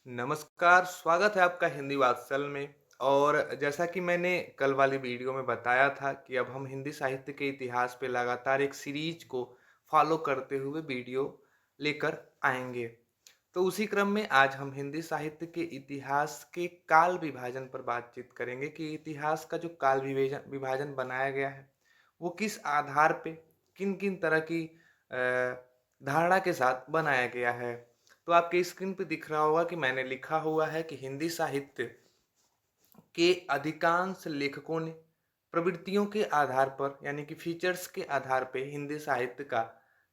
नमस्कार, स्वागत है आपका हिंदी वात्सल में। और जैसा कि मैंने कल वाली वीडियो में बताया था कि अब हम हिंदी साहित्य के इतिहास पे लगातार एक सीरीज को फॉलो करते हुए वीडियो लेकर आएंगे। तो उसी क्रम में आज हम हिंदी साहित्य के इतिहास के काल विभाजन पर बातचीत करेंगे कि इतिहास का जो काल विभाजन विभाजन बनाया गया है वो किस आधार पे किन किन तरह की धारणा के साथ बनाया गया है। तो आपके स्क्रीन पे दिख रहा होगा कि मैंने लिखा हुआ है कि हिंदी साहित्य के अधिकांश लेखकों ने प्रवृत्तियों के आधार पर यानी कि फीचर्स के आधार पे हिंदी साहित्य का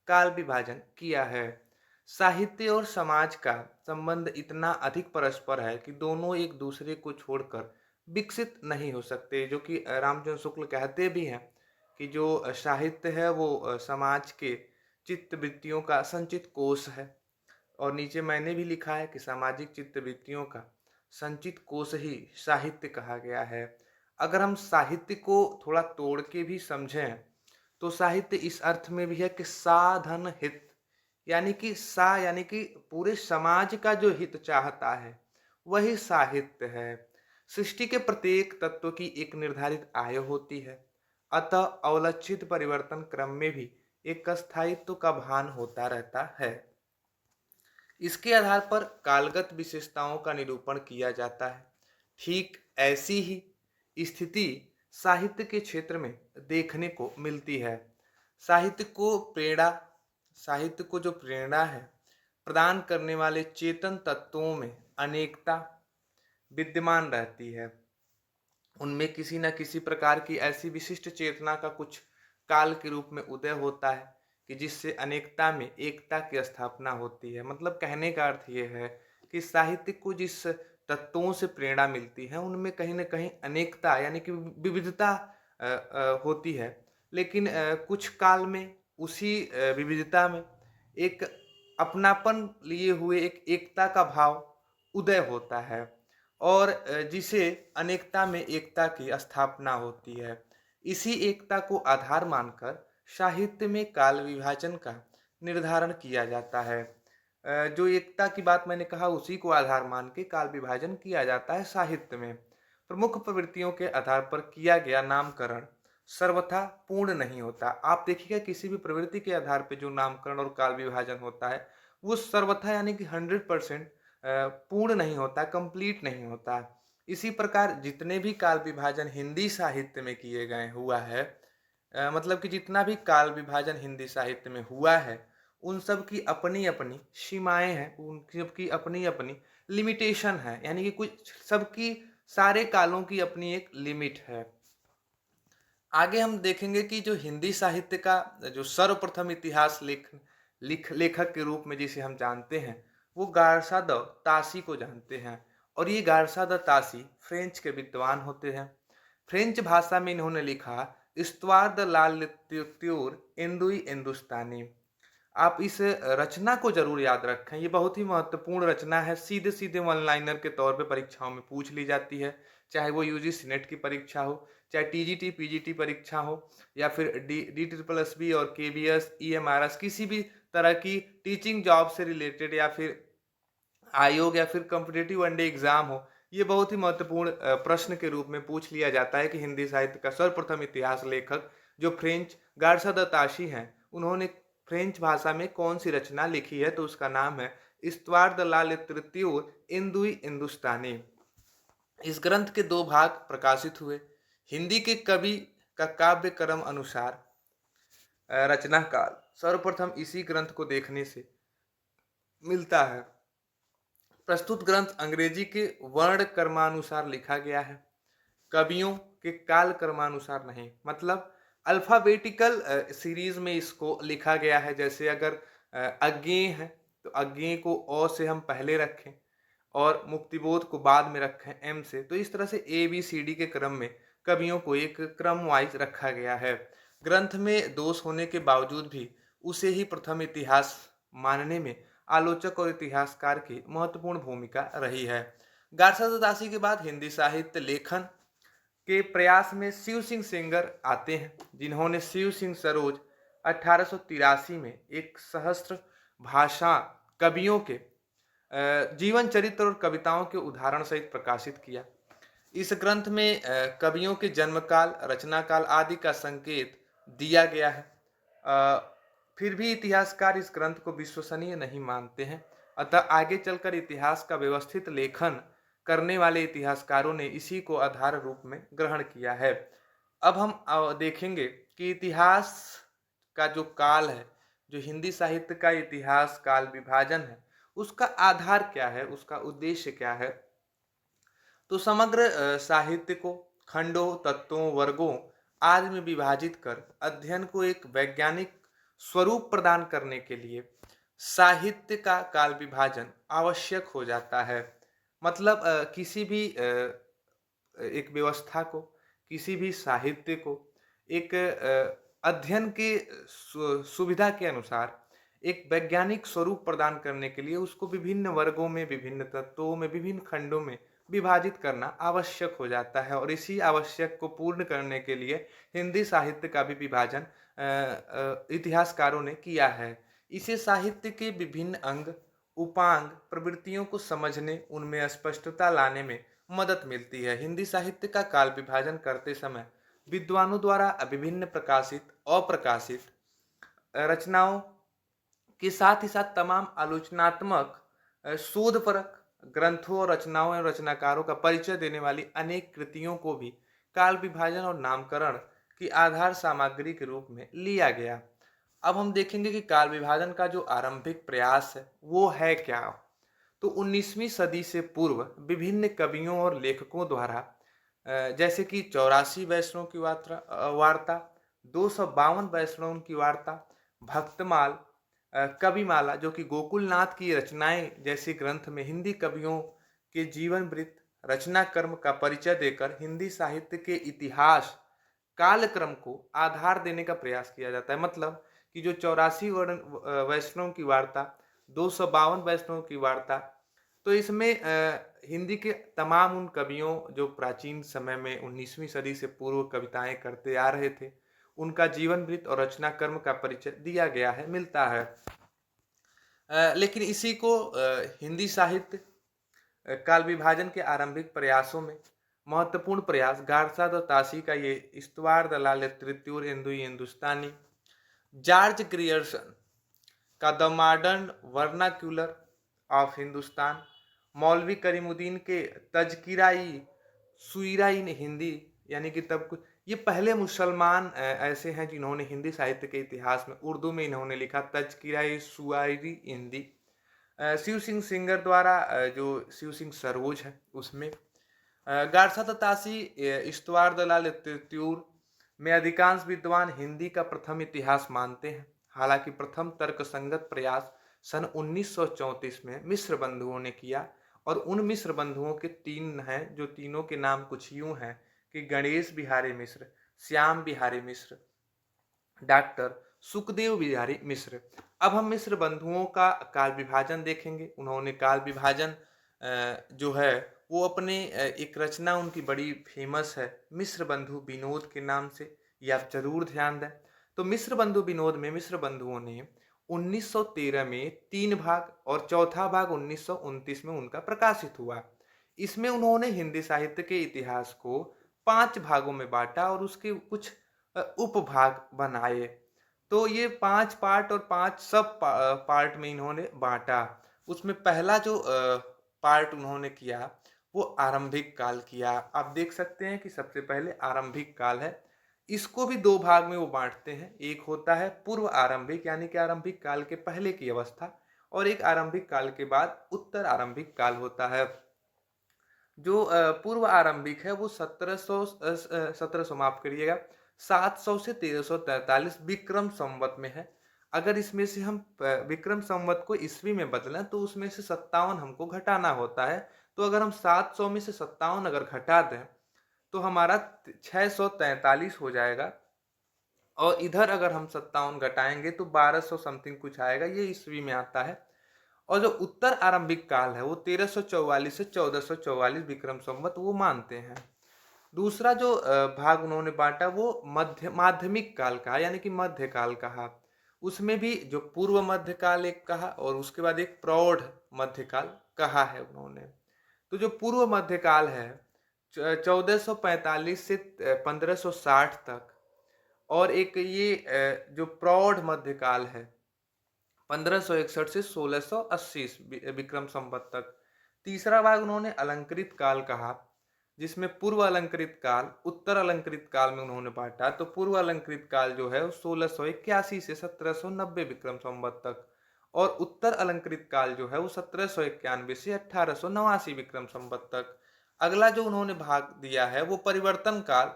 काल विभाजन किया है। साहित्य और समाज का संबंध इतना अधिक परस्पर है कि दोनों एक दूसरे को छोड़कर विकसित नहीं हो सकते, जो कि रामचंद्र शुक्ल कहते भी हैं कि जो साहित्य है वो समाज के चित्त वृत्तियों का संचित कोश है। और नीचे मैंने भी लिखा है कि सामाजिक चित्तवृत्तियों का संचित कोश ही साहित्य कहा गया है। अगर हम साहित्य को थोड़ा तोड़ के भी समझें तो साहित्य इस अर्थ में भी है कि साधन हित, यानी कि यानी कि पूरे समाज का जो हित चाहता है वही साहित्य है। सृष्टि के प्रत्येक तत्व की एक निर्धारित आयु होती है, अतः अवलक्षित परिवर्तन क्रम में भी एक स्थायित्व का भान होता रहता है। इसके आधार पर कालगत विशेषताओं का निरूपण किया जाता है। ठीक ऐसी ही स्थिति साहित्य के क्षेत्र में देखने को मिलती है। साहित्य को प्रेरणा साहित्य को जो प्रेरणा है प्रदान करने वाले चेतन तत्वों में अनेकता विद्यमान रहती है। उनमें किसी न किसी प्रकार की ऐसी विशिष्ट चेतना का कुछ काल के रूप में उदय होता है कि जिससे अनेकता में एकता की स्थापना होती है। मतलब कहने का अर्थ ये है कि साहित्य को जिस तत्वों से प्रेरणा मिलती है उनमें कहीं न कहीं अनेकता यानी कि विविधता होती है। लेकिन कुछ काल में उसी विविधता में एक अपनापन लिए हुए एक एकता का भाव उदय होता है और जिसे अनेकता में एकता की स्थापना होती है। इसी एकता को आधार मानकर साहित्य में काल विभाजन का निर्धारण किया जाता है। जो एकता की बात मैंने कहा उसी को आधार मान के काल विभाजन किया जाता है साहित्य में। प्रमुख प्रवृत्तियों के आधार पर किया गया नामकरण सर्वथा पूर्ण नहीं होता। आप देखिएगा किसी भी प्रवृत्ति के आधार पर जो नामकरण और काल विभाजन होता है वो सर्वथा यानी कि 100% पूर्ण नहीं होता, कंप्लीट नहीं होता। इसी प्रकार जितने भी काल विभाजन हिंदी साहित्य में किए गए हुआ है, मतलब कि जितना भी काल विभाजन हिंदी साहित्य में हुआ है उन सब की अपनी अपनी सीमाएं हैं, उन सबकी अपनी अपनी लिमिटेशन है, यानी कि कुछ सबकी सारे कालों की अपनी एक लिमिट है। आगे हम देखेंगे कि जो हिंदी साहित्य का जो सर्वप्रथम इतिहास लेखक के रूप में जिसे हम जानते हैं वो गारसा द तासी को जानते हैं। और ये गारसा द तासी फ्रेंच के विद्वान होते हैं। फ्रेंच भाषा में इन्होंने लिखा इस्तवार द लाल लित्यूर इंदुई हिंदुस्तानी। आप इस रचना को जरूर याद रखें, ये बहुत ही महत्वपूर्ण रचना है। सीधे सीधे वन लाइनर के तौर पे परीक्षाओं में पूछ ली जाती है, चाहे वो यूजीसी नेट की परीक्षा हो, चाहे टीजीटी पीजीटी परीक्षा हो, या फिर D D triple S B और केबीएस ईएमआरएस किसी भी तरह की टीचिंग जॉब से रिलेटेड या फिर आयोग या फिर कॉम्पिटिटिव वनडे एग्जाम हो, ये बहुत ही महत्वपूर्ण प्रश्न के रूप में पूछ लिया जाता है कि हिंदी साहित्य का सर्वप्रथम इतिहास लेखक जो फ्रेंच गार्सा द ताशी हैं उन्होंने फ्रेंच भाषा में कौन सी रचना लिखी है। तो उसका नाम है इस्तवार द ला लिटरेत्यूर इंदुई हिंदुस्तानी। इस ग्रंथ के दो भाग प्रकाशित हुए। हिंदी के कवि का काव्य क्रम अनुसार रचना काल सर्वप्रथम इसी ग्रंथ को देखने से मिलता है। प्रस्तुत ग्रंथ अंग्रेजी के वर्ण क्रमानुसार लिखा गया है, कवियों के काल क्रमानुसार नहीं। मतलब अल्फाबेटिकल सीरीज में इसको लिखा गया है। जैसे अगर अज्ञेय है तो अज्ञेय को अ से हम पहले रखें और मुक्तिबोध को बाद में रखें एम से, तो इस तरह से ए बी सी डी के क्रम में कवियों को एक क्रम वाइज रखा गया है। ग्रंथ में दोष होने के बावजूद भी उसे ही प्रथम इतिहास मानने में आलोचक और इतिहासकार की महत्वपूर्ण भूमिका रही है। गारसा दासी के बाद हिंदी साहित्य लेखन के प्रयास में शिव सिंह सेंगर आते हैं, जिन्होंने शिव सिंह सरोज 1883 में एक सहस्त्र भाषा कवियों के जीवन चरित्र और कविताओं के उदाहरण सहित प्रकाशित किया। इस ग्रंथ में कवियों के जन्म काल, रचना काल आदि का संकेत दिया गया है। फिर भी इतिहासकार इस ग्रंथ को विश्वसनीय नहीं मानते हैं। अतः आगे चलकर इतिहास का व्यवस्थित लेखन करने वाले इतिहासकारों ने इसी को आधार रूप में ग्रहण किया है। अब हम देखेंगे कि इतिहास का जो काल है, जो हिंदी साहित्य का इतिहास काल विभाजन है, उसका आधार क्या है, उसका उद्देश्य क्या है। तो समग्र साहित्य को खंडों, तत्वों, वर्गों आदि में विभाजित कर अध्ययन को एक वैज्ञानिक स्वरूप प्रदान करने के लिए साहित्य का काल विभाजन आवश्यक हो जाता है। मतलब किसी भी एक व्यवस्था को, किसी भी साहित्य को एक अध्ययन के सुविधा के अनुसार एक वैज्ञानिक स्वरूप प्रदान करने के लिए उसको विभिन्न वर्गों में, विभिन्न तत्वों में, विभिन्न खंडों में विभाजित करना आवश्यक हो जाता है। और इसी आवश्यक को पूर्ण करने के लिए हिंदी साहित्य का भी विभाजन इतिहासकारों ने किया है। इसे साहित्य के विभिन्न अंग, उपांग, प्रवृत्तियों को समझने, उनमें स्पष्टता लाने में मदद मिलती है। हिंदी साहित्य का काल विभाजन करते समय विद्वानों द्वारा विभिन्न प्रकाशित, अप्रकाशित रचनाओं के साथ ही साथ तमाम आलोचनात्मक, शोधपरक ग्रंथों और रचनाओं एवं रचनाकारों का परिचय देने वाली अनेक कृतियों को भी काल विभाजन और नामकरण की आधार सामग्री के रूप में लिया गया। अब हम देखेंगे कि काल विभाजन का जो आरंभिक प्रयास है वो है क्या। तो 19वीं सदी से पूर्व विभिन्न कवियों और लेखकों द्वारा जैसे कि 84 वैष्णव की वार्ता, 252 वैष्णव की वार्ता, भक्तमाल, कविमाला जो कि गोकुलनाथ की रचनाएं जैसे ग्रंथ में हिंदी कवियों के जीवन वृत्त, रचना कर्म का परिचय देकर हिंदी साहित्य के इतिहास कालक्रम को आधार देने का प्रयास किया जाता है। मतलब कि जो 84 वैष्णव की वार्ता, 252 वैष्णव की वार्ता, तो इसमें हिंदी के तमाम उन कवियों जो प्राचीन समय में 19वीं सदी से पूर्व कविताएं करते आ रहे थे, उनका जीवन वृत्त और रचना कर्म का परिचय दिया गया है, मिलता है। लेकिन इसी को हिंदी साहित्य काल विभाजन के आरंभिक प्रयासों में महत्वपूर्ण प्रयास गारसाद और ताशी का ये इस्तवार दलाल तृतीय हिंदुस्तानी, जॉर्ज ग्रियर्सन का the modern vernacular of Hindustan, मौलवी करीमुद्दीन के तजकिरा-ई सुइरा-इन हिंदी, यानी कि तब कुछ, ये पहले मुसलमान ऐसे हैं जिन्होंने हिंदी साहित्य के इतिहास में उर्दू में इन्होंने लिखा तजकिरा-ई सुआइरी हिंदी। शिव सिंह सिंगर द्वारा जो शिव सिंह सरोज है उसमें गारसा ताशी इस्तवार दलाल तित्यूर में अधिकांश विद्वान हिंदी का प्रथम इतिहास मानते हैं। हालांकि प्रथम तर्कसंगत प्रयास सन 1934 में मिस्र बंधुओं ने किया, और उन मिस्र बंधुओं के तीन हैं जो तीनों के नाम कुछ यूं हैं कि गणेश बिहारी मिश्र, श्याम बिहारी मिश्र, डॉक्टर सुखदेव बिहारी मिश्र। अब हम मिश्र बंधुओं का काल विभाजन देखेंगे। उन्होंने काल विभाजन जो है वो अपने एक रचना उनकी बड़ी फेमस है, मिश्र बंधु विनोद के नाम से, ये आप जरूर ध्यान दें। तो मिश्र बंधु विनोद में मिश्र बंधुओं ने 1913 में 3 भाग और चौथा भाग 1929 में उनका प्रकाशित हुआ। इसमें उन्होंने हिंदी साहित्य के इतिहास को 5 भागों में बांटा और उसके कुछ उपभाग बनाए। तो ये 5 पार्ट और 5 सब पार्ट में इन्होंने बांटा। उसमें पहला जो पार्ट उन्होंने किया वो आरंभिक काल किया। आप देख सकते हैं कि सबसे पहले आरंभिक काल है, इसको भी 2 भाग में वो बांटते हैं। एक होता है पूर्व आरंभिक, यानी कि आरंभिक काल के पहले की अवस्था, और एक आरंभिक काल के बाद उत्तर आरंभिक काल होता है। जो पूर्व आरंभिक है वो 1700 माफ करिएगा 700 से 1343 विक्रम संवत में है। अगर इसमें से हम विक्रम संवत को ईस्वी में बदलें तो उसमें से 57 हमको घटाना होता है। तो अगर हम 700 में से 57 अगर घटा दें तो हमारा 643 हो जाएगा, और इधर अगर हम 57 घटाएंगे तो 1200 समथिंग कुछ आएगा, ये ईस्वी में आता है। और जो उत्तर आरंभिक काल है वो 1344 से 1444 विक्रम संवत वो मानते हैं। दूसरा जो भाग उन्होंने बांटा वो माध्यमिक काल कहा, यानी कि मध्यकाल कहा। उसमें भी जो पूर्व मध्यकाल एक कहा और उसके बाद एक प्रौढ़ मध्यकाल कहा है उन्होंने। तो जो पूर्व मध्यकाल है 1445 से 1560 तक, और एक ये जो प्रौढ़ मध्यकाल है 1561 से 1680 विक्रम संवत तक। तीसरा भाग उन्होंने अलंकृत काल कहा, जिसमें पूर्व अलंकृत काल उत्तर अलंकृत काल में उन्होंने बांटा। तो पूर्व अलंकृत काल जो है वो 1681 से 1790 विक्रम संवत तक, और उत्तर अलंकृत काल जो है वो 1791 से 1889 विक्रम संवत तक। अगला जो उन्होंने भाग दिया है वो परिवर्तन काल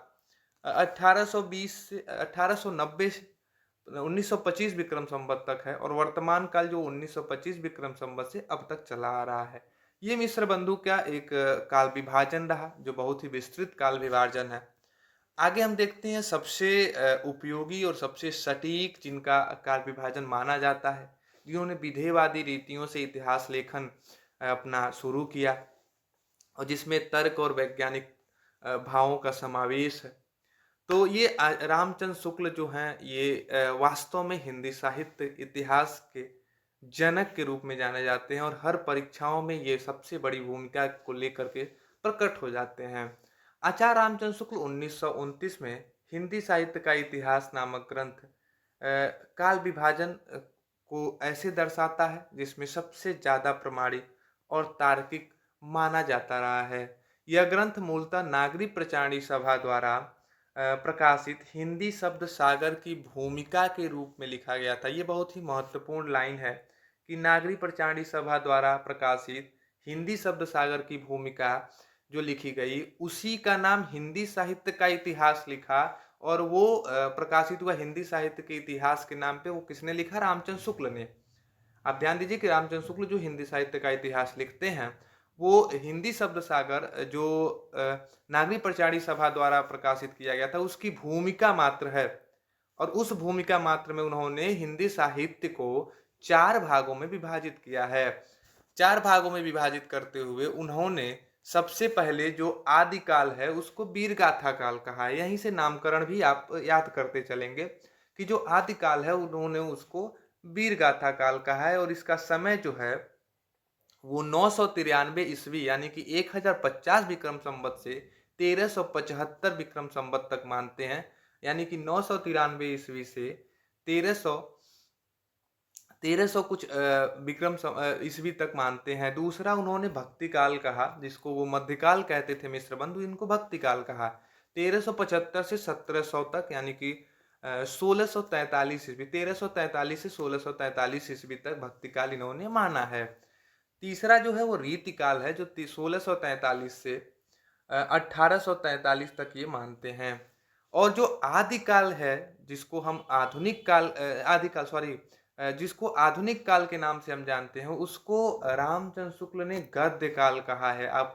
1820 से 1890 से 1925 विक्रम संवत तक है, और वर्तमान काल जो 1925 विक्रम संवत से अब तक चला आ रहा है। ये मिश्र बंधु का एक काल विभाजन रहा, जो बहुत ही विस्तृत काल विभाजन है। आगे हम देखते हैं सबसे उपयोगी और सबसे सटीक जिनका काल विभाजन माना जाता है, जिन्होंने विधेयवादी रीतियों से इतिहास लेखन अपना शुरू किया, और जिसमें तर्क और वैज्ञानिक भावों का समावेश है। तो ये रामचंद्र शुक्ल जो हैं ये वास्तव में हिंदी साहित्य इतिहास के जनक के रूप में जाने जाते हैं, और हर परीक्षाओं में ये सबसे बड़ी भूमिका को लेकर के प्रकट हो जाते हैं। आचार्य रामचंद्र शुक्ल 1929 में हिंदी साहित्य का इतिहास नामक ग्रंथ काल विभाजन को ऐसे दर्शाता है जिसमें सबसे ज्यादा प्रमाणिक और तार्किक माना जाता रहा है। यह ग्रंथ मूलतः नागरी प्रचारणी सभा द्वारा प्रकाशित हिंदी शब्द सागर की भूमिका के रूप में लिखा गया था। ये बहुत ही महत्वपूर्ण लाइन है कि नागरी प्रचारणी सभा द्वारा प्रकाशित हिंदी शब्द सागर की भूमिका जो लिखी गई, उसी का नाम हिंदी साहित्य का इतिहास लिखा, और वो प्रकाशित हुआ हिंदी साहित्य के इतिहास के नाम पे वो किसने लिखा? रामचंद्र शुक्ल ने। आप ध्यान दीजिए कि रामचंद्र शुक्ल जो हिंदी साहित्य का इतिहास लिखते हैं, वो हिंदी शब्द सागर जो नागरी प्रचारणी सभा द्वारा प्रकाशित किया गया था उसकी भूमिका मात्र है, और उस भूमिका मात्र में उन्होंने हिंदी साहित्य को 4 भागों में विभाजित किया है। 4 भागों में विभाजित करते हुए उन्होंने सबसे पहले जो आदि काल है उसको वीर गाथा काल कहा है। यहीं से नामकरण भी आप याद करते चलेंगे कि जो आदि काल है उन्होंने उसको वीर गाथा काल कहा है, और इसका समय जो है वो 993 ईस्वी यानी कि 1050 विक्रम संवत से 1375 विक्रम संवत तक मानते हैं। यानी कि 993 ईस्वी से 1300 1300 कुछ ईस्वी तक मानते हैं। दूसरा उन्होंने भक्ति काल कहा, जिसको वो मध्यकाल कहते थे मिश्र बंधु, इनको भक्ति काल कहा। 1375 से 1700 तक यानी कि 1643 ईस्वी, 1343 से 1643 ईस्वी तक भक्ति काल इन्होंने माना है। तीसरा जो है वो रीति काल है, जो 1643 से 1843 तक ये मानते हैं। और जो आदिकाल है, जिसको हम आधुनिक काल आदिकाल सॉरी जिसको आधुनिक काल के नाम से हम जानते हैं, उसको रामचंद्र शुक्ल ने गद्य काल कहा है। आप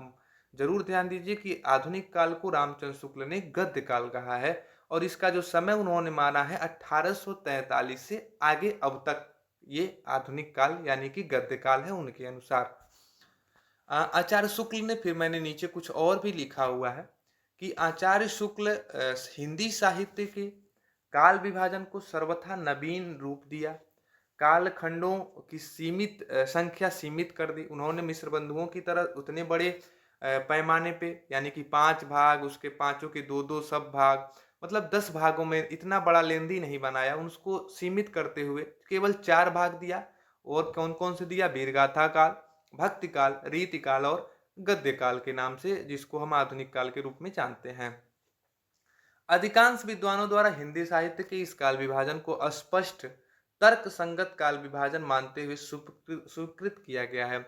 जरूर ध्यान दीजिए कि आधुनिक काल को रामचंद्र शुक्ल ने गद्य काल कहा है, और इसका जो समय उन्होंने माना है 1843 से आगे अब तक ये आधुनिक काल यानी कि गद्य काल है उनके अनुसार। आचार्य शुक्ल ने, फिर मैंने नीचे कुछ और भी लिखा हुआ है कि आचार्य शुक्ल हिंदी साहित्य के काल विभाजन को सर्वथा नवीन रूप दिया, काल खंडों की सीमित संख्या सीमित कर दी। उन्होंने मिश्र बंधुओं की तरह उतने बड़े पैमाने पे यानी कि 5 भाग, उसके पांचों के 2-2 सब भाग, मतलब 10 भागों में इतना बड़ा लेंदी नहीं बनाया। उसको सीमित करते हुए केवल 4 भाग दिया। और कौन कौन से दिया? वीरगाथा काल, भक्ति काल, रीति काल और गद्य काल के नाम से, जिसको हम आधुनिक काल के रूप में जानते हैं। अधिकांश विद्वानों द्वारा हिंदी साहित्य के इस काल विभाजन को अस्पष्ट तर्क संगत काल विभाजन मानते हुए स्वीकृत किया गया है।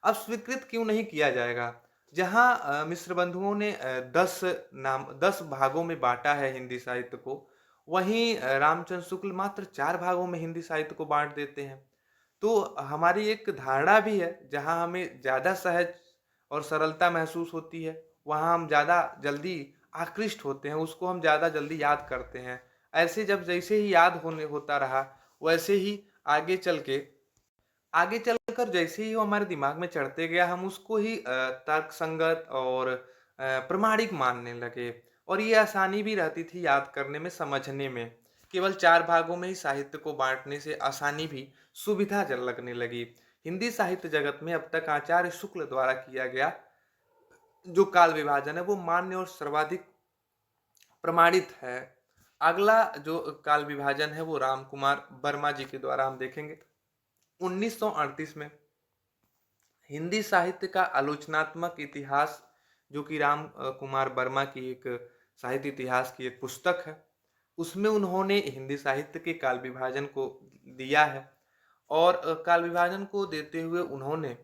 अब स्वीकृत क्यों नहीं किया जाएगा? जहां मिश्र बंधुओं ने 10 भागों में बांटा है हिंदी साहित्य को, वहीं रामचंद्र शुक्ल मात्र 4 भागों में हिंदी साहित्य को बांट देते हैं। तो हमारी एक धारणा भी है, जहां हमें ज्यादा सहज और सरलता महसूस होती है, वहां हम ज्यादा जल्दी आकृष्ट होते हैं, उसको हम ज्यादा जल्दी याद करते हैं। ऐसे जब जैसे ही याद होने होता रहा, वैसे ही आगे चलकर जैसे ही वो हमारे दिमाग में चढ़ते गया, हम उसको ही तर्क संगत और प्रमाणिक मानने लगे, और ये आसानी भी रहती थी याद करने में, समझने में। केवल 4 भागों में ही साहित्य को बाँटने से आसानी भी सुविधाजनक लगने लगी। हिंदी साहित्य जगत में अब तक आचार्य शुक्ल द्वारा किया गया जो काल विभाजन है वो मान्य और सर्वाधिक प्रमाणित है। अगला जो काल विभाजन है वो राम कुमार वर्मा जी के द्वारा हम देखेंगे। 1938 में हिंदी साहित्य का आलोचनात्मक इतिहास जो कि राम कुमार वर्मा की एक साहित्य इतिहास की एक पुस्तक है, उसमें उन्होंने हिंदी साहित्य के काल विभाजन को दिया है। और काल विभाजन को देते हुए उन्होंने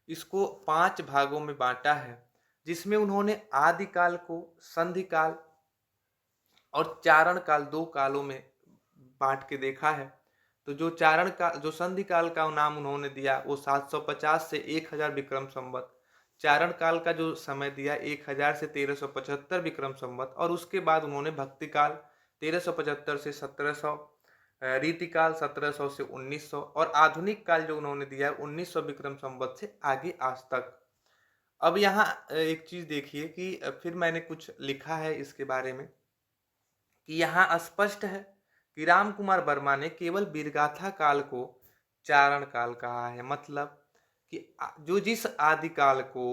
इसको 5 भागों में बांटा है, जिसमें उन्होंने आदिकाल को, संधिकाल और चारण काल 2 कालों में बांट के देखा है। तो जो संधि काल का नाम उन्होंने दिया वो 750 से 1000 विक्रम संवत, चारण काल का जो समय दिया 1000 से 1375 विक्रम संवत, और उसके बाद उन्होंने भक्ति काल 1375 से 1700, रीतिकाल 1700 से 1900 और आधुनिक काल जो उन्होंने दिया है 1900 विक्रम संवत से आगे आज तक। अब यहाँ एक चीज देखिए कि फिर मैंने कुछ लिखा है इसके बारे में कि यहाँ स्पष्ट है कि राम कुमार वर्मा ने केवल वीरगाथा काल को चारण काल कहा है। मतलब कि जो जिस आदिकाल को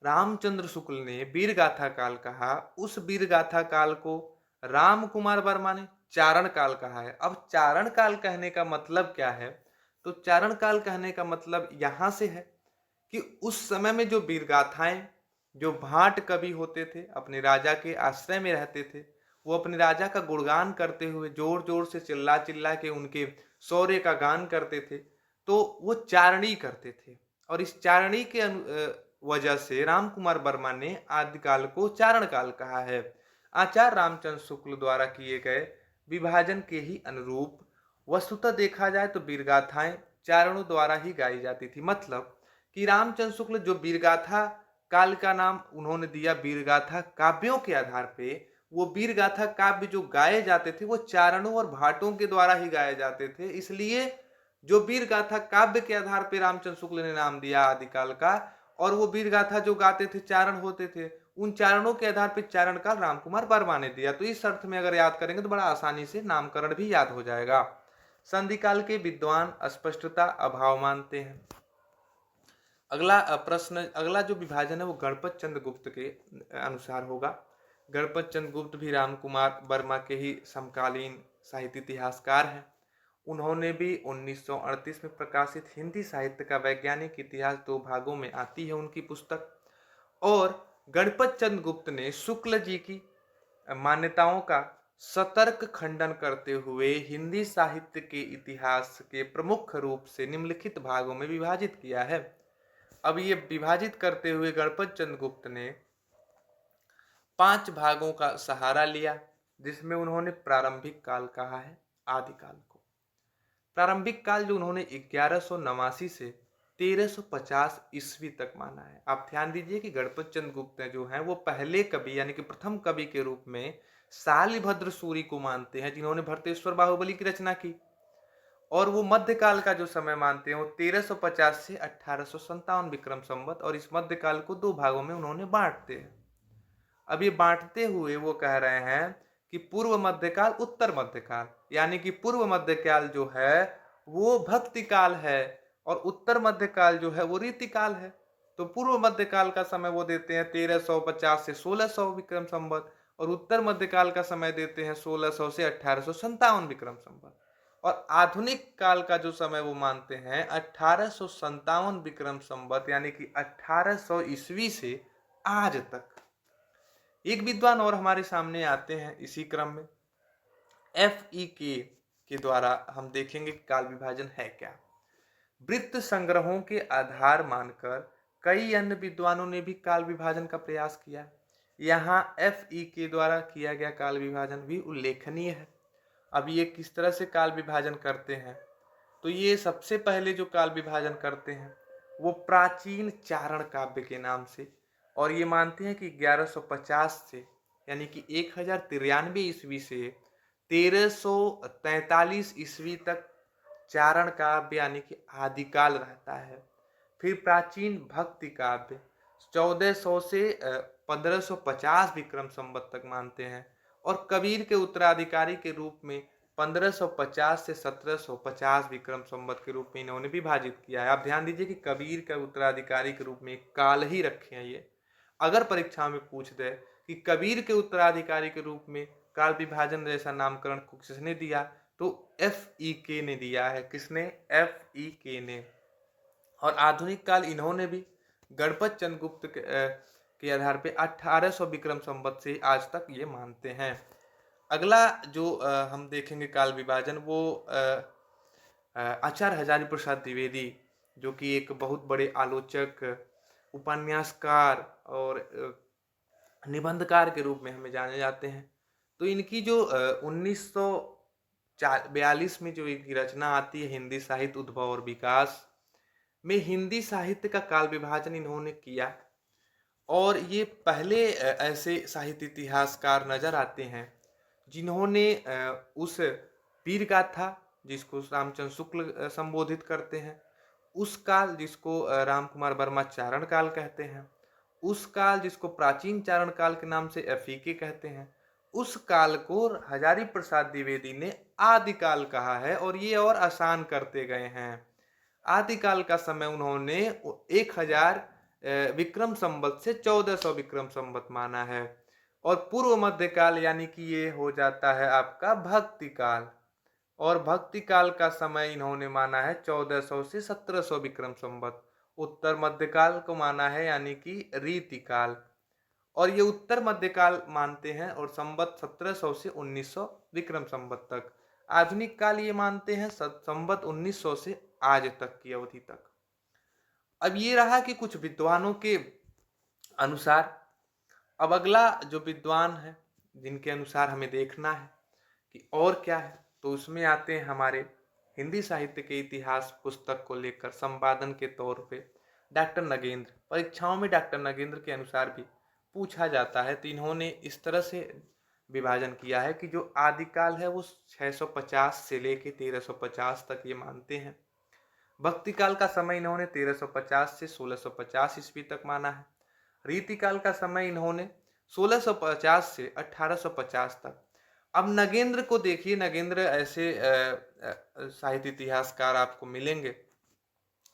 रामचंद्र शुक्ल ने वीरगाथा काल कहा, उस वीरगाथा काल को राम कुमार वर्मा ने चारण काल कहा है। अब चारण काल कहने का मतलब क्या है? तो चारण काल कहने का मतलब यहां से है कि उस समय में जो वीरगाथाएं, जो भाट कवि होते थे, अपने राजा के आश्रय में रहते थे, वो अपने राजा का गुणगान करते हुए जोर जोर से चिल्ला चिल्ला के उनके शौर्य का गान करते थे, तो वो चारणी करते थे। और इस चारणी के वजह से राम कुमार वर्मा ने आदिकाल को चारण काल कहा है। आचार्य रामचंद्र शुक्ल द्वारा किए गए विभाजन के ही अनुरूप वस्तुतः देखा जाए तो वीरगाथाएं चारणों द्वारा ही गाई जाती थी। मतलब कि रामचंद्र शुक्ल जो वीरगाथा काल का नाम उन्होंने दिया वीरगाथा काव्यों के आधार पे, वो वीरगाथा काव्य जो गाए जाते थे वो चारणों और भाटों के द्वारा ही गाए जाते थे। इसलिए जो वीरगाथा काव्य के आधार पे रामचंद्र शुक्ल ने नाम दिया आदिकाल का, और वो वीरगाथा जो गाते थे चारण होते थे, उन चारणों के आधार पे चारण काल राम कुमार वर्मा ने दिया। तो इस अर्थ में अगर याद करेंगे तो बड़ा आसानी से नामकरण भी याद हो जाएगा। संधि काल के विद्वान स्पष्टता अभाव मानते हैं। अगला जो विभाजन है वो गणपत चंद्र गुप्त के अनुसार होगा। गणपत चंद्र गुप्त भी राम कुमार वर्मा के ही समकालीन साहित्य इतिहासकार हैं। उन्होंने भी 1938 में प्रकाशित हिंदी साहित्य का वैज्ञानिक इतिहास 2 भागों में आती है उनकी पुस्तक। और गणपत चंद्र गुप्त ने शुक्ल जी की मान्यताओं का सतर्क खंडन करते हुए हिंदी साहित्य के इतिहास के प्रमुख रूप से निम्नलिखित भागों में विभाजित किया है। अब ये विभाजित करते हुए गणपत चंद्र गुप्त ने 5 भागों का सहारा लिया, जिसमें उन्होंने प्रारंभिक काल कहा है आदिकाल को। प्रारंभिक काल जो उन्होंने 1189 से 1350 ईस्वी तक माना है। आप ध्यान दीजिए कि गणपत चंद्र गुप्त जो हैं वो पहले कवि यानी कि प्रथम कवि के रूप में शालिभद्र सूरी को मानते हैं, जिन्होंने भरतेश्वर बाहुबली की रचना की। और वो मध्यकाल का जो समय मानते हैं वो 1350 से 1857 विक्रम संवत, और इस मध्यकाल को 2 भागों में उन्होंने बांटते हैं। अब ये बांटते हुए वो कह रहे हैं कि पूर्व मध्यकाल उत्तर मध्यकाल, यानी कि पूर्व मध्यकाल जो है वो भक्ति काल है और उत्तर मध्यकाल जो है वो रीतिकाल है। तो पूर्व मध्यकाल का समय वो देते हैं 1350 से 1600 विक्रम संवत, और उत्तर मध्यकाल का समय देते हैं 1600 से 1857 विक्रम संवत। और आधुनिक काल का जो समय वो मानते हैं 1857 विक्रम संवत, यानी कि 1800 ईस्वी से आज तक। एक विद्वान और हमारे सामने आते हैं इसी क्रम में, FEK के द्वारा हम देखेंगे काल विभाजन है क्या। वृत्त संग्रहों के आधार मानकर कई अन्य विद्वानों ने भी काल विभाजन का प्रयास किया। यहाँ FEK द्वारा किया गया काल विभाजन भी उल्लेखनीय है। अब ये किस तरह से काल विभाजन करते हैं? तो ये सबसे पहले जो काल विभाजन करते हैं वो प्राचीन चारण काव्य के नाम से, और ये मानते हैं कि 1150 से यानी कि 1093 ईस्वी से 1343 ईस्वी तक चारण काव्य यानी कि आदिकाल रहता है। फिर प्राचीन भक्ति काव्य 1400 से 1550 विक्रम संवत तक मानते हैं, और कबीर के उत्तराधिकारी के रूप में 1550 से 1750 विक्रम संवत के रूप में इन्होंने विभाजित किया है। आप ध्यान दीजिए कि कबीर का उत्तराधिकारी के रूप में एक काल ही रखे हैं ये। अगर परीक्षा में पूछ दे कि कबीर के उत्तराधिकारी के रूप में काल विभाजन जैसा नामकरण को किसने दिया, तो FEK ने दिया है। किसने? FEK ने। और आधुनिक काल इन्होंने भी गणपत चंद्रगुप्त के आधार पे 1800 विक्रम संवत से आज तक ये मानते हैं। अगला जो हम देखेंगे काल विभाजन, वो आचार्य हजारी प्रसाद द्विवेदी, जो कि एक बहुत बड़े आलोचक, उपन्यासकार और निबंधकार के रूप में हमें जाने जाते हैं। तो इनकी जो 1942 में जो एक रचना आती है हिंदी साहित्य उद्भव और विकास में, हिंदी साहित्य का काल विभाजन इन्होंने किया। और ये पहले ऐसे साहित्य इतिहासकार नजर आते हैं जिन्होंने उस वीर गाथा, जिसको रामचंद्र शुक्ल संबोधित करते हैं, उस काल जिसको राम कुमार वर्मा चारण काल कहते हैं, उस काल जिसको प्राचीन चारण काल के नाम से FEK कहते हैं, उस काल को हजारी प्रसाद द्विवेदी ने आदिकाल कहा है। और ये और आसान करते गए हैं। आदिकाल का समय उन्होंने 1000 विक्रम संवत से 1400 विक्रम संवत माना है। और पूर्व मध्यकाल यानी कि ये हो जाता है आपका भक्ति काल। और भक्ति काल का समय इन्होंने माना है 1400 से 1700 विक्रम संवत। उत्तर मध्यकाल को माना है यानी कि रीति काल। और ये उत्तर मध्यकाल मानते हैं और संवत 1700 से 1900 विक्रम संवत तक। आधुनिक काल ये मानते हैं संवत 1900 से आज तक की अवधि तक। अब ये रहा कि कुछ विद्वानों के अनुसार। अब अगला जो विद्वान है जिनके अनुसार हमें देखना है कि और क्या है, तो उसमें आते हैं हमारे हिंदी साहित्य के इतिहास पुस्तक को लेकर संपादन के तौर पे डॉक्टर नगेंद्र। परीक्षाओं में डॉक्टर नगेंद्र के अनुसार भी पूछा जाता है। तो इन्होंने इस तरह से विभाजन किया है कि जो आदिकाल है वो 650 से लेके 1350 तक ये मानते हैं। भक्ति काल का समय इन्होंने 1350 से 1650 ईस्वी तक माना है। रीतिकाल का समय इन्होंने 1650 से 1850 तक। अब नगेंद्र को देखिए, नगेंद्र ऐसे साहित्य इतिहासकार आपको मिलेंगे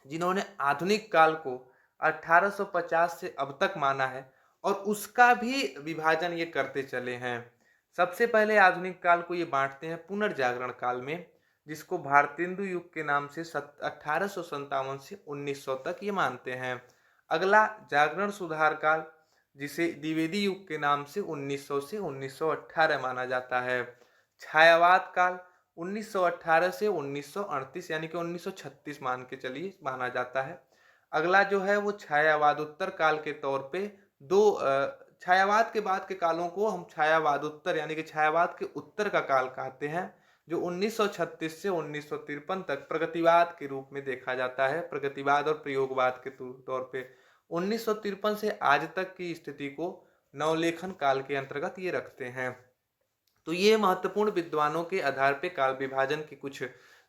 जिन्होंने आधुनिक काल को 1850 से अब तक माना है और उसका भी विभाजन ये करते चले हैं। सबसे पहले आधुनिक काल को ये बांटते हैं पुनर्जागरण काल में, जिसको भारतेंदु युग के नाम से 1857 से 1900 तक ये मानते हैं। अगला जागरण सुधार काल, जिसे द्विवेदी युग के नाम से 1900 से 1918 माना जाता है। छायावाद काल 1918 से 1938 यानी कि 1936 मान के चलिए माना जाता है। अगला जो है वो छायावाद उत्तर काल के तौर पे दो छायावाद के बाद के कालों को हम छायावाद उत्तर यानी कि छायावाद के उत्तर का काल कहते हैं, जो 1936 से 1953 तक प्रगतिवाद के रूप में देखा जाता है। प्रगतिवाद और प्रयोगवाद के तौर पे 1953 से आज तक की स्थिति को नवलेखन काल के अंतर्गत ये रखते हैं। तो ये महत्वपूर्ण विद्वानों के आधार पे काल विभाजन की कुछ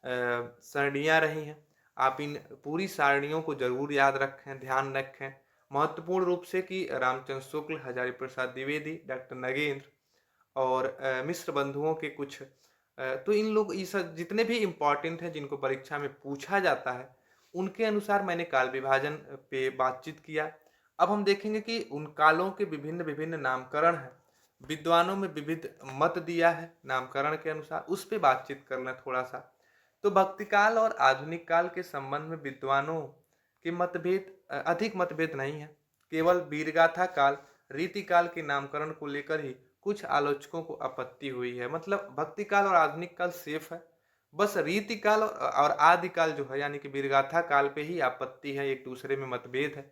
सरणियाँ रही हैं। आप इन पूरी सारणियों को जरूर याद रखें, ध्यान रखें महत्वपूर्ण रूप से कि रामचंद्र शुक्ल, हजारी प्रसाद द्विवेदी, डॉक्टर नगेंद्र और मिश्र बंधुओं के कुछ तो इन लोग ये सब जितने भी इम्पोर्टेंट हैं जिनको परीक्षा में पूछा जाता है, उनके अनुसार मैंने काल विभाजन पे बातचीत किया। अब हम देखेंगे कि उन कालों के विभिन्न विभिन्न नामकरण हैं, विद्वानों में विविध मत दिया है नामकरण के अनुसार, उस पे बातचीत करना थोड़ा सा। तो भक्ति काल और आधुनिक काल के संबंध में विद्वानों के मतभेद अधिक मतभेद नहीं है। केवल वीरगाथा काल, रीति काल के नामकरण को लेकर ही कुछ आलोचकों को आपत्ति हुई है। मतलब भक्ति काल और आधुनिक काल सेफ है, बस रीति काल और आदिकाल जो है यानी कि वीरगाथा काल पे ही आपत्ति है, एक दूसरे में मतभेद है।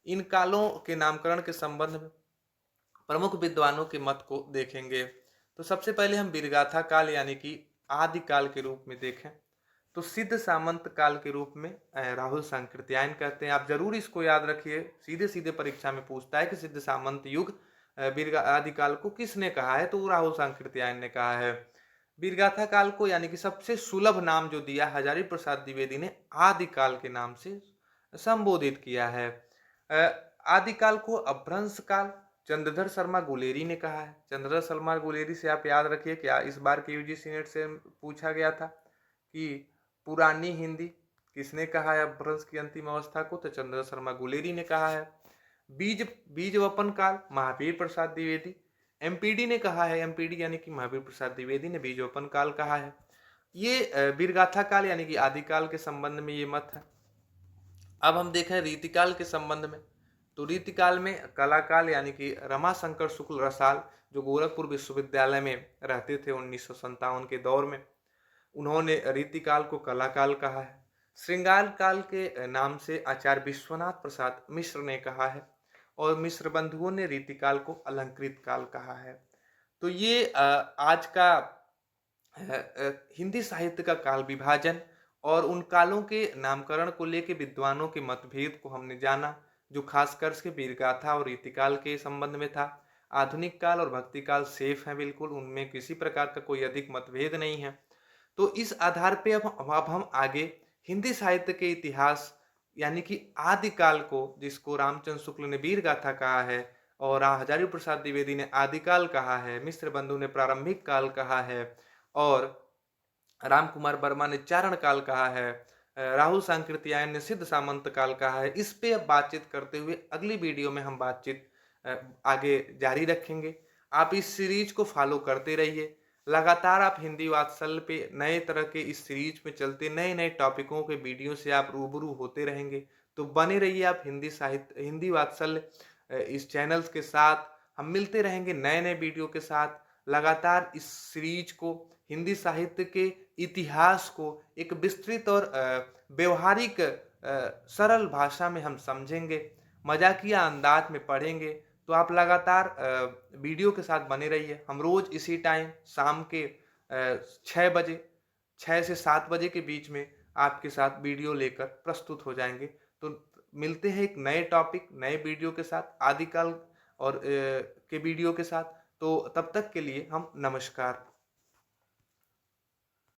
इन कालों के नामकरण के संबंध में प्रमुख विद्वानों के मत को देखेंगे। तो सबसे पहले हम वीरगाथा काल यानी कि आदिकाल के रूप में देखें तो सिद्ध सामंत काल के रूप में राहुल सांकृत्यायन कहते हैं। आप जरूर इसको याद रखिए, सीधे सीधे परीक्षा में पूछता है कि सिद्ध सामंत युग आदिकाल को किसने कहा है, तो राहुल सांकृत्यायन ने कहा है। वीरगाथा काल को यानी कि सबसे सुलभ नाम जो दिया हजारी प्रसाद द्विवेदी ने आदिकाल के नाम से संबोधित किया है। आदिकाल को अपभ्रंश काल चंद्रधर शर्मा गुलेरी ने कहा है। चंद्रधर शर्मा गुलेरी से आप याद रखिए क्या इस बार के यूजीसी नेट से पूछा गया था कि पुरानी हिंदी किसने कहा है अपभ्रंश की अंतिम अवस्था को, तो चंद्रधर शर्मा गुलेरी ने कहा है। बीज बीज वपन काल महावीर प्रसाद द्विवेदी, एमपीडी ने कहा है। एमपीडी यानी कि महावीर प्रसाद द्विवेदी ने बीज वपन काल कहा है। ये वीरगाथा काल यानी कि आदिकाल के संबंध में ये मत है। अब हम देखें रीतिकाल के संबंध में, तो रीतिकाल में कलाकाल यानी कि रमाशंकर शुक्ल रसाल जो गोरखपुर विश्वविद्यालय में रहते थे 1957 के दौर में, उन्होंने रीतिकाल को कलाकाल कहा है। श्रृंगार काल के नाम से आचार्य विश्वनाथ प्रसाद मिश्र ने कहा है और मिश्र बंधुओं ने रीतिकाल को अलंकृत काल कहा है। तो ये आज का हिंदी साहित्य का काल विभाजन और उन कालों के नामकरण को लेकर विद्वानों के मतभेद को हमने जाना, जो खासकर के वीरगाथा और रीतिकाल के संबंध में था। आधुनिक काल और भक्ति काल सेफ है, बिल्कुल उनमें किसी प्रकार का कोई अधिक मतभेद नहीं है। तो इस आधार पे अब हम आगे हिंदी साहित्य के इतिहास यानी कि आदिकाल को, जिसको रामचंद्र शुक्ल ने वीर गाथा कहा है और हजारी प्रसाद द्विवेदी ने आदिकाल कहा है, मिश्र बंधु ने प्रारंभिक काल कहा है और राम कुमार वर्मा ने चारण काल कहा है, राहुल सांकृत्यायन ने सिद्ध सामंत काल कहा है। इस पे अब बातचीत करते हुए अगली वीडियो में हम बातचीत आगे जारी रखेंगे। आप इस सीरीज को फॉलो करते रहिए। लगातार आप हिंदी वात्सल्य पे नए तरह के इस सीरीज में चलते नए नए टॉपिकों के वीडियो से आप रूबरू होते रहेंगे। तो बने रहिए आप हिंदी साहित्य हिंदी वात्सल्य इस चैनल्स के साथ। हम मिलते रहेंगे नए नए वीडियो के साथ। लगातार इस सीरीज को, हिंदी साहित्य के इतिहास को एक विस्तृत और व्यवहारिक सरल भाषा में हम समझेंगे, मजाकिया अंदाज में पढ़ेंगे। तो आप लगातार वीडियो के साथ बने रहिए। हम रोज इसी टाइम शाम के 6 बजे 6 से 7 बजे के बीच में आपके साथ वीडियो लेकर प्रस्तुत हो जाएंगे। तो मिलते हैं एक नए टॉपिक नए वीडियो के साथ, आदिकाल और के वीडियो के साथ। तो तब तक के लिए हम नमस्कार।